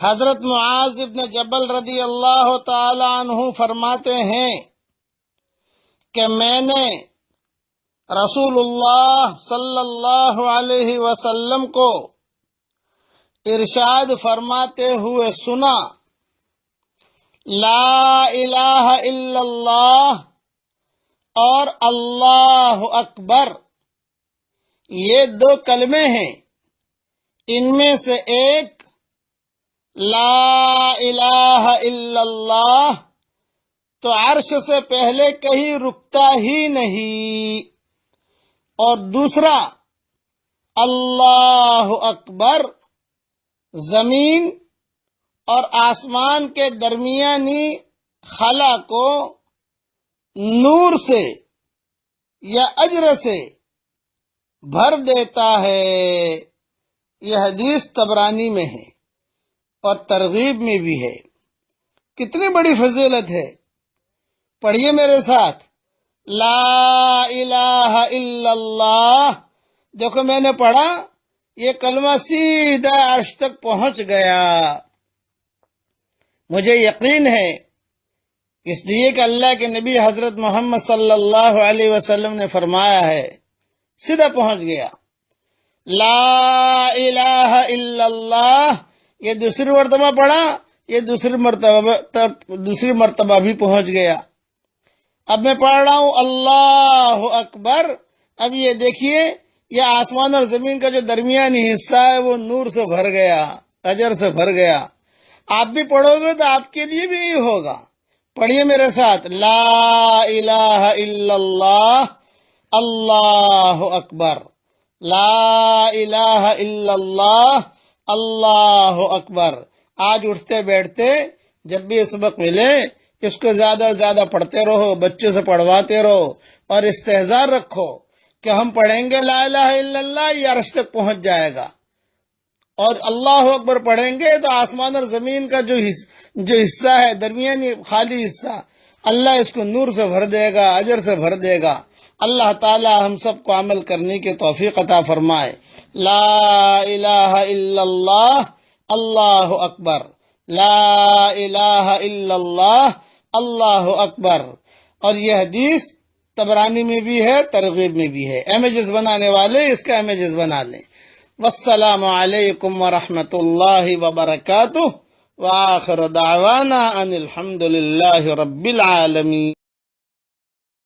حضرت معاذ ابن جبل رضی اللہ تعالی عنہ فرماتے ہیں کہ میں نے رسول اللہ صلی اللہ علیہ وسلم کو ارشاد فرماتے ہوئے سنا، لا الہ الا اللہ اور اللہ اکبر، یہ دو کلمے ہیں، ان میں سے ایک لا الہ الا اللہ تو عرش سے پہلے کہیں رکتا ہی نہیں، اور دوسرا اللہ اکبر زمین اور آسمان کے درمیانی خلا کو نور سے یا اجر سے بھر دیتا ہے۔ یہ حدیث طبرانی میں ہے اور ترغیب میں بھی ہے۔ کتنی بڑی فضیلت ہے، پڑھیے میرے ساتھ، لا الہ الا اللہ۔ دیکھو میں نے پڑھا، یہ کلمہ سیدھا عرش تک پہنچ گیا۔ مجھے یقین ہے اس لیے کہ اللہ کے نبی حضرت محمد صلی اللہ علیہ وسلم نے فرمایا ہے، سیدھا پہنچ گیا۔ لا الہ الا اللہ، یہ دوسری مرتبہ پڑھا، یہ دوسری مرتبہ بھی پہنچ گیا۔ اب میں پڑھ رہا ہوں اللہ اکبر۔ اب یہ دیکھیے، یہ آسمان اور زمین کا جو درمیانی حصہ ہے وہ نور سے بھر گیا، اجر سے بھر گیا۔ آپ بھی پڑھو گے تو آپ کے لیے بھی یہی ہوگا۔ پڑھیے میرے ساتھ، لا الہ الا اللہ اللہ اکبر، لا الہ الا اللہ اللہ اکبر۔ آج اٹھتے بیٹھتے جب بھی یہ سبق ملے، اس کو زیادہ سے زیادہ پڑھتے رہو، بچوں سے پڑھواتے رہو، اور استحضار رکھو کہ ہم پڑھیں گے لا الہ الا اللہ، یہ عرش تک پہنچ جائے گا، اور اللہ اکبر پڑھیں گے تو آسمان اور زمین کا جو حصہ ہے، درمیانی خالی حصہ، اللہ اس کو نور سے بھر دے گا، اجر سے بھر دے گا۔ اللہ تعالی ہم سب کو عمل کرنے کی توفیق عطا فرمائے۔ لا الہ الا اللہ اللہ اکبر، لا الہ الا اللہ اللہ اکبر۔ اور یہ حدیث طبرانی میں بھی ہے، ترغیب میں بھی ہے۔ امیجز بنانے والے اس کا امیجز بنا لیں۔ والسلام علیکم ورحمۃ اللہ وبرکاتہ، وآخر دعوانا ان الحمد للہ رب العالمین۔